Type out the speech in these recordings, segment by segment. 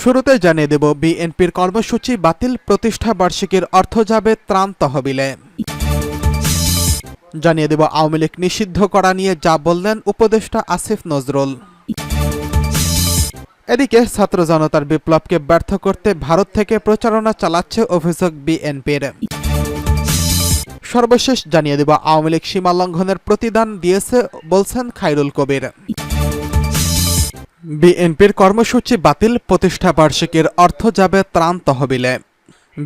শুরুতে জানিয়ে দেব বিএনপির কর্মসূচি বাতিল, প্রতিষ্ঠা বার্ষিকীর অর্থ যাবে ত্রাণ তহবিলে। জানিয়ে দেব আওয়ামী লীগ নিষিদ্ধ করা নিয়ে যা বললেন উপদেষ্টা আসিফ নজরুল। এদিকে ছাত্র জনতার বিপ্লবকে ব্যর্থ করতে ভারত থেকে প্রচারণা চালাচ্ছে অভিযোগ বিএনপির। সর্বশেষ জানিয়ে দেব আওয়ামী লীগ সীমা লঙ্ঘনের প্রতিদান দিয়েছে বলছেন খায়রুল কবির। বিএনপির কর্মসূচি বাতিল, প্রতিষ্ঠা বার্ষিকীর অর্থ যাবে ত্রাণ তহবিলে।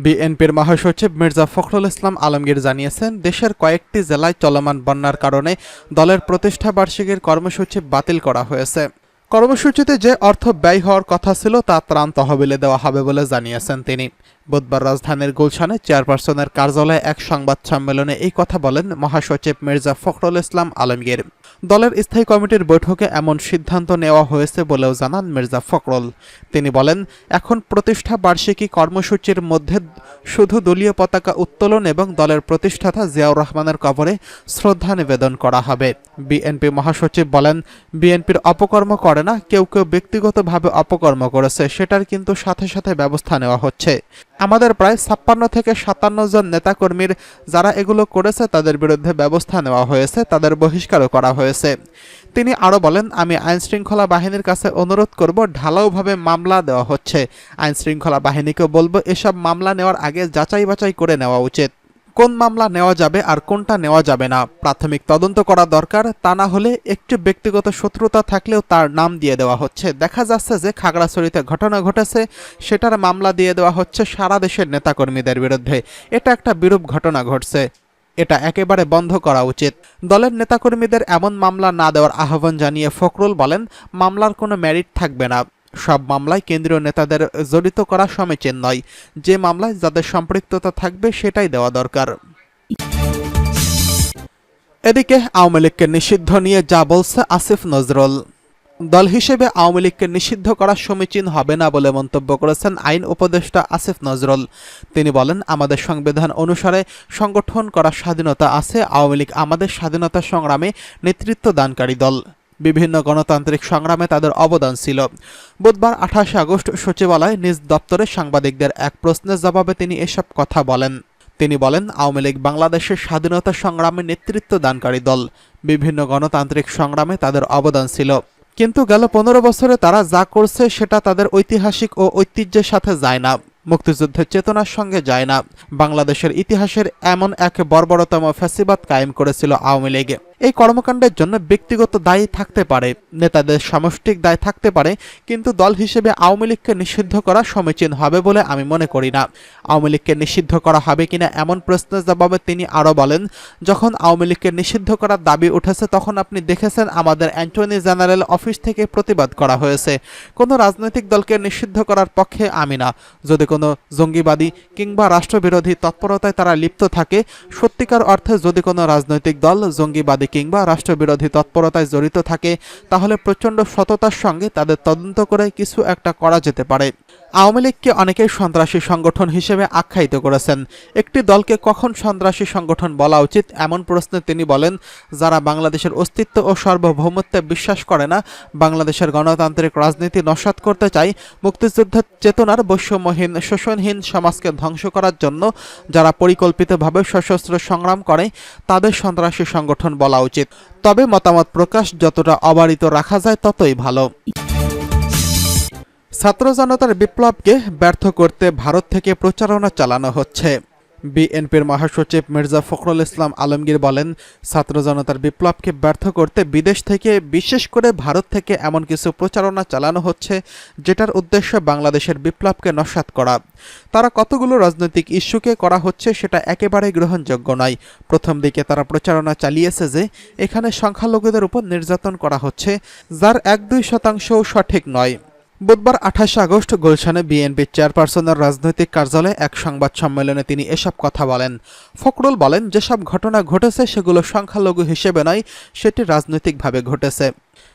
বিএনপির মহাসচিব মির্জা ফখরুল ইসলাম আলমগীর জানিয়েছেন, দেশের কয়েকটি জেলায় চলমান বন্যার কারণে দলের প্রতিষ্ঠা বার্ষিকীর কর্মসূচি বাতিল করা হয়েছে। কর্মসূচিতে যে অর্থ ব্যয় হওয়ার কথা ছিল তা ত্রাণ তহবিলে দেওয়া হবে বলে জানিয়েছেন তিনি। বুধবার রাজধানীর গুলশানে চেয়ারপারসনের কার্যালয়ে এক সংবাদ সম্মেলনে এই কথা বলেন মহাসচিব মির্জা ফখরুল ইসলাম আলমগীর। দলের স্থায়ী কমিটির বৈঠকে এমন সিদ্ধান্ত নেওয়া হয়েছে বলেও জানান মির্জা ফখরুল। তিনি বলেন, এখন প্রতিষ্ঠা বার্ষিকী কর্মসূচির মধ্যে শুধু দলীয় পতাকা উত্তোলন এবং দলের প্রতিষ্ঠাতা জিয়াউর রহমানের কবরে শ্রদ্ধা নিবেদন করা হবে। বিএনপি মহাসচিব বলেন, বিএনপির অপকর্ম করে না, কেউ কেউ ব্যক্তিগতভাবে অপকর্ম করেছে, সেটার কিন্তু সাথে সাথে ব্যবস্থা নেওয়া হচ্ছে। আমাদের প্রায় 56 থেকে 57 জন নেতাকর্মীর যারা এগুলো করেছে তাদের বিরুদ্ধে ব্যবস্থা নেওয়া হয়েছে, তাদের বহিষ্কারও করা হয়েছে। তিনি আরও বলেন, আমি আইনশৃঙ্খলা বাহিনীর কাছে অনুরোধ করব, ঢালাওভাবে মামলা দেওয়া হচ্ছে। আইনশৃঙ্খলা বাহিনীকে বলবো, এসব মামলা নেওয়ার আগে যাচাই বাছাই করে নেওয়া উচিত। কোন মামলা নেওয়া যাবে আর কোনটা নেওয়া যাবে না প্রাথমিক তদন্ত করা দরকার। তা না হলে একটু ব্যক্তিগত শত্রুতা থাকলেও তার নাম দিয়ে দেওয়া হচ্ছে। দেখা যাচ্ছে যে খাগড়াছড়িতে ঘটনা ঘটেছে, সেটার মামলা দিয়ে দেওয়া হচ্ছে সারা দেশের নেতাকর্মীদের বিরুদ্ধে। এটা একটা বিরূপ ঘটনা ঘটছে, এটা একেবারে বন্ধ করা উচিত। দলের নেতাকর্মীদের এমন মামলা না দেওয়ার আহ্বান জানিয়ে ফখরুল বলেন, মামলার কোনো মেরিট থাকবে না। সব মামলায় কেন্দ্রীয় নেতাদের জড়িত করা সমীচীন নয়। যে মামলায় যাদের সম্পৃক্ততা থাকবে সেটাই দেওয়া দরকার। এদিকে আওয়ামী লীগকে নিষিদ্ধ নিয়ে যা বলছে আসিফ নজরুল। দল হিসেবে আওয়ামী লীগকে নিষিদ্ধ করা সমীচীন হবে না বলে মন্তব্য করেছেন আইন উপদেষ্টা আসিফ নজরুল। তিনি বলেন, আমাদের সংবিধান অনুসারে সংগঠন করার স্বাধীনতা আছে। আওয়ামী লীগ আমাদের স্বাধীনতা সংগ্রামে নেতৃত্ব দানকারী দল। বিভিন্ন গণতান্ত্রিক সংগ্রামে তাদের অবদান ছিল। বুধবার 28 আগস্ট সচিবালয়ে নিজ দপ্তরে সাংবাদিকদের এক প্রশ্নের জবাবে তিনি এসব কথা বলেন। তিনি বলেন, আওয়ামী লীগ বাংলাদেশের স্বাধীনতা সংগ্রামে নেতৃত্ব দানকারী দল। বিভিন্ন গণতান্ত্রিক সংগ্রামে তাদের অবদান ছিল, কিন্তু গেল 15 বছরে তারা যা করছে সেটা তাদের ঐতিহাসিক ও ঐতিহ্যের সাথে যায় না, মুক্তিযুদ্ধের চেতনার সঙ্গে যায় না। বাংলাদেশের ইতিহাসের এমন এক বর্বরতম ফ্যাসিবাদ কায়েম করেছিল আওয়ামী লীগ। এই কর্মকাণ্ডের জন্য ব্যক্তিগত দায়ী থাকতে পারে, নেতাদের সামষ্টিক দায় থাকতে পারে, কিন্তু দল হিসেবে আওয়ামী লীগকে নিষিদ্ধ করা সমীচীন হবে বলে আমি মনে করি না। আওয়ামী লীগকে নিষিদ্ধ করা হবে কিনা এমন প্রশ্নের জবাবে তিনি আরও বলেন, যখন আওয়ামী লীগকে নিষিদ্ধ করার দাবি উঠেছে তখন আপনি দেখেছেন আমাদের অ্যাটর্নি জেনারেল অফিস থেকে প্রতিবাদ করা হয়েছে। কোনো রাজনৈতিক দলকে নিষিদ্ধ করার পক্ষে আমি না। যদি কোনো জঙ্গিবাদী কিংবা রাষ্ট্রবিরোধী তৎপরতায় তারা লিপ্ত থাকে, সত্যিকার অর্থে যদি কোনো রাজনৈতিক দল জঙ্গিবাদী কিংবা রাষ্ট্রবিরোধী তৎপরতায় জড়িত থাকে, তাহলে প্রচণ্ড সততার সঙ্গে তাদের তদন্ত করে কিছু একটা করা যেতে পারে। আওয়ামী লীগকে অনেকেই সন্ত্রাসী সংগঠন হিসেবে আখ্যায়িত করেছেন। একটি দলকে কখন সন্ত্রাসী সংগঠন বলা উচিত এমন প্রশ্নে তিনি বলেন, যারা বাংলাদেশের অস্তিত্ব ও সার্বভৌমত্বে বিশ্বাস করে না, বাংলাদেশের গণতান্ত্রিক রাজনীতি নস্যাৎ করতে চায়, মুক্তিযুদ্ধের চেতনার বৈষম্যহীন শোষণহীন সমাজকে ধ্বংস করার জন্য যারা পরিকল্পিতভাবে সশস্ত্র সংগ্রাম করে, তাদের সন্ত্রাসী সংগঠন বলা উচিত। তবে মতামত প্রকাশ যতটা অবারিত রাখা যায় ততই ভালো। ছাত্র জনতার বিপ্লবকে ব্যর্থ করতে ভারত থেকে প্রচারণা চালানো হচ্ছে। বিএনপির মহাসচিব মির্জা ফখরুল ইসলাম আলমগীর বলেন, ছাত্র জনতার বিপ্লবকে ব্যর্থ করতে বিদেশ থেকে, বিশেষ করে ভারত থেকে এমন কিছু প্রচারণা চালানো হচ্ছে যেটার উদ্দেশ্য বাংলাদেশের বিপ্লবকে নস্যাৎ করা। তারা কতগুলো রাজনৈতিক ইস্যুকে করা হচ্ছে সেটা একেবারেই গ্রহণযোগ্য নয়। প্রথম দিকে তারা প্রচারণা চালিয়েছে যে এখানে সংখ্যালঘুদের উপর নির্যাতন করা হচ্ছে, যার 1-2% সঠিক নয়। বুধবার 28 আগস্ট গুলশানে বিএনপির চেয়ারপারসনের রাজনৈতিক কার্যালয়ে এক সংবাদ সম্মেলনে তিনি এসব কথা বলেন। ফখরুল বলেন, যেসব ঘটনা ঘটেছে সেগুলো সংখ্যালঘু হিসেবে নয়, সেটি রাজনৈতিকভাবে ঘটেছে।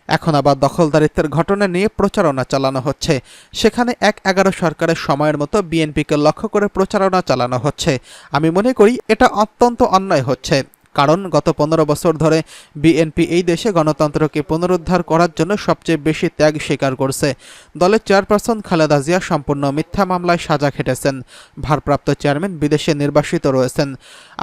এখন আবার দখলদারিত্বের ঘটনা নিয়ে প্রচারণা চালানো হচ্ছে। সেখানে 1-11 সরকারের সময়ের মতো বিএনপিকে লক্ষ্য করে প্রচারণা চালানো হচ্ছে। আমি মনে করি এটা অত্যন্ত অন্যায় হচ্ছে। কারণ গত 15 বছর ধরে বিএনপি এই দেশে গণতন্ত্রকে পুনরুদ্ধার করার জন্য সবচেয়ে বেশি ত্যাগ স্বীকার করছে। দলের চেয়ারপারসন খালেদা জিয়া সম্পূর্ণ মিথ্যা মামলায় সাজা খেটেছেন। ভারপ্রাপ্ত চেয়ারম্যান বিদেশে নির্বাসিত রয়েছেন।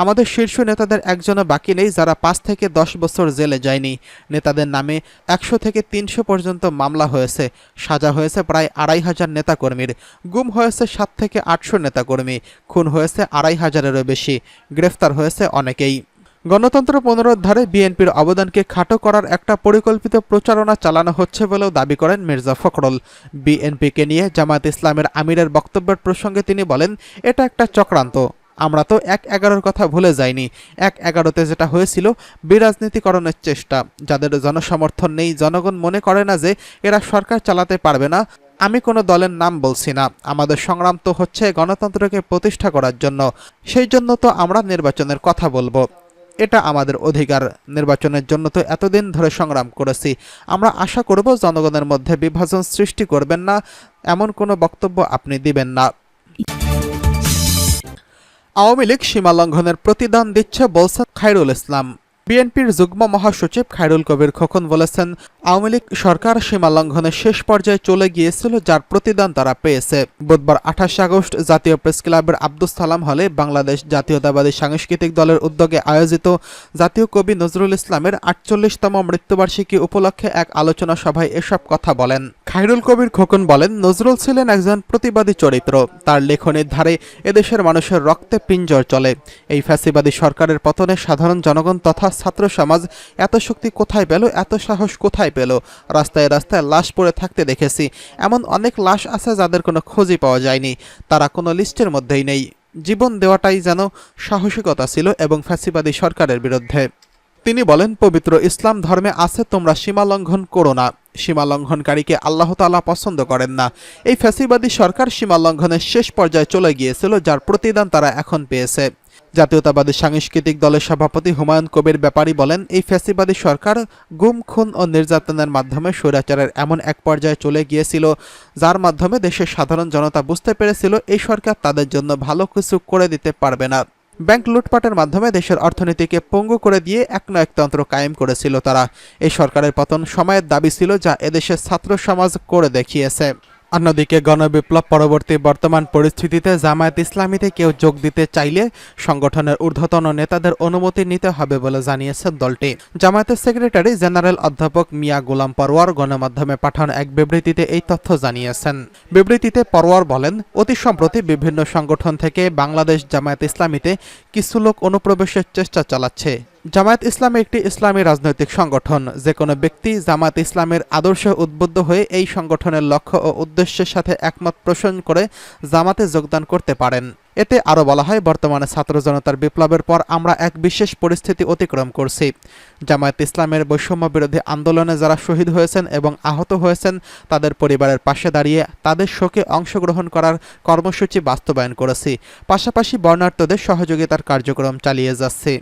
আমাদের শীর্ষ নেতাদের একজনও বাকি নেই যারা 5 থেকে 10 বছর জেলে যায়নি। নেতাদের নামে 100 থেকে 300 পর্যন্ত মামলা হয়েছে। সাজা হয়েছে প্রায় 2500 নেতাকর্মীর। গুম হয়েছে 7 থেকে 800 নেতাকর্মী। খুন হয়েছে 2500-এরও বেশি। গ্রেফতার হয়েছে অনেকেই। গণতন্ত্র পুনরুদ্ধারে বিএনপির অবদানকে খাটো করার একটা পরিকল্পিত প্রচারণা চালানো হচ্ছে বলেও দাবি করেন মির্জা ফখরুল। বিএনপিকে নিয়ে জামায়াত ইসলামের আমিরের বক্তব্যের প্রসঙ্গে তিনি বলেন, এটা একটা চক্রান্ত। আমরা তো 1/11-র কথা ভুলে যাইনি। 1/11-তে যেটা হয়েছিল বিরাজনীতিকরণের চেষ্টা। যাদের জনসমর্থন নেই, জনগণ মনে করে না যে এরা সরকার চালাতে পারবে না। আমি কোনো দলের নাম বলছি না। আমাদের সংগ্রাম তো হচ্ছে গণতন্ত্রকে প্রতিষ্ঠা করার জন্য। সেই জন্য তো আমরা নির্বাচনের কথা বলবো। এটা আমাদের অধিকার। নির্বাচনের জন্য তো এতদিন ধরে সংগ্রাম করেছি। আমরা আশা করব জনগণের মধ্যে বিভাজন সৃষ্টি করবেন না, এমন কোনো বক্তব্য আপনি দিবেন না। আওয়ামী লীগ সীমা লঙ্ঘনের প্রতিদান দিচ্ছে বলছেন খায়রুল ইসলাম। বিএনপির যুগ্ম মহাসচিব খায়রুল কবির খোকন বলেছেন, আওয়ামী লীগ সরকার সীমা লঙ্ঘনের শেষ পর্যায়ে চলে গিয়েছিল, যার প্রতিদান তারা পেয়েছে। বুধবার 28 আগস্ট জাতীয় প্রেস ক্লাবের আব্দুস সালাম হলে বাংলাদেশ জাতীয়তাবাদী সাংস্কৃতিক দলের উদ্যোগে আয়োজিত জাতীয় কবি নজরুল ইসলামের 48তম মৃত্যুবার্ষিকী উপলক্ষে এক আলোচনা সভায় এসব কথা বলেন। খায়রুল কবির খোকন বলেন, নজরুল ছিলেন একজন প্রতিবাদী চরিত্র। তার লেখনের ধারে এদেশের মানুষের রক্তে পিঞ্জর চলে। এই ফ্যাসিবাদী সরকারের পতনে সাধারণ জনগণ তথা ছাত্র সমাজ এত শক্তি কোথায় পেল, এত সাহস কোথায় পেল? রাস্তায় রাস্তায় লাশ পড়ে থাকতে দেখেছি। এমন অনেক লাশ আছে যাদের কোনো খোঁজই পাওয়া যায়নি। তারা কোনো লিস্টের মধ্যেই নেই। জীবন দেওয়াটাই যেন সাহসিকতা ছিল এবং ফ্যাসিবাদী সরকারের বিরুদ্ধে। তিনি বলেন, পবিত্র ইসলাম ধর্মে আছে তোমরা সীমা লঙ্ঘন করো না। সীমা লঙ্ঘনকারীকে আল্লাহ তাআলা পছন্দ করেন না। এই ফ্যাসিবাদী সরকার সীমা লঙ্ঘনের শেষ পর্যায়ে চলে গিয়েছিল, যার প্রতিদান তারা এখন পেয়েছে। জাতীয়তাবাদী সাংস্কৃতিক দলের সভাপতি হুমায়ুন কবির ব্যাপারী বলেন, এই ফ্যাসিবাদী সরকার গুম, খুন ও নির্যাতনের মাধ্যমে স্বৈরাচারের এমন এক পর্যায়ে চলে গিয়েছিল, যার মাধ্যমে দেশের সাধারণ জনতা বুঝতে পেরেছিল এই সরকার তাদের জন্য ভালো কিছু করে দিতে পারবে না। ব্যাংক লুটপাটের মাধ্যমে দেশের অর্থনীতিকে পঙ্গু করে দিয়ে একনায়কতন্ত্র কায়েম করেছিল তারা। এই সরকারের পতন সময়ের দাবি ছিল, যা এদেশের ছাত্র সমাজ করে দেখিয়েছে। অন্যদিকে গণবিপ্লব পরবর্তী বর্তমান পরিস্থিতিতে জামায়াত ইসলামীতে কেউ যোগ দিতে চাইলে সংগঠনের ঊর্ধ্বতন নেতাদের অনুমতি নিতে হবে বলে জানিয়েছে দলটি। জামায়াতের সেক্রেটারি জেনারেল অধ্যাপক মিয়া গোলাম পরওয়ার গণমাধ্যমে পাঠানো এক বিবৃতিতে এই তথ্য জানিয়েছেন। বিবৃতিতে পরওয়ার বলেন, অতি সম্প্রতি বিভিন্ন সংগঠন থেকে বাংলাদেশ জামায়াত ইসলামীতে কিছু লোক অনুপ্রবেশের চেষ্টা চালাচ্ছে। জামায়াত ইসলাম একটি ইসলামী রাজনৈতিক সংগঠন। যে কোনো ব্যক্তি জামায়াত ইসলামের আদর্শে উদ্বুদ্ধ হয়ে এই সংগঠনের লক্ষ্য ও উদ্দেশ্যের সাথে একমত পোষণ করে জামাতে যোগদান করতে পারেন। এতে আরও বলা হয়, বর্তমানে ছাত্র জনতার বিপ্লবের পর আমরা এক বিশেষ পরিস্থিতি অতিক্রম করছি। জামায়াত ইসলামের বৈষম্য বিরোধী আন্দোলনে যারা শহীদ হয়েছেন এবং আহত হয়েছেন তাদের পরিবারের পাশে দাঁড়িয়ে তাদের শোকে অংশগ্রহণ করার কর্মসূচি বাস্তবায়ন করেছি। পাশাপাশি বর্ণাঢ্যদের সহযোগিতার কার্যক্রম চালিয়ে যাচ্ছি।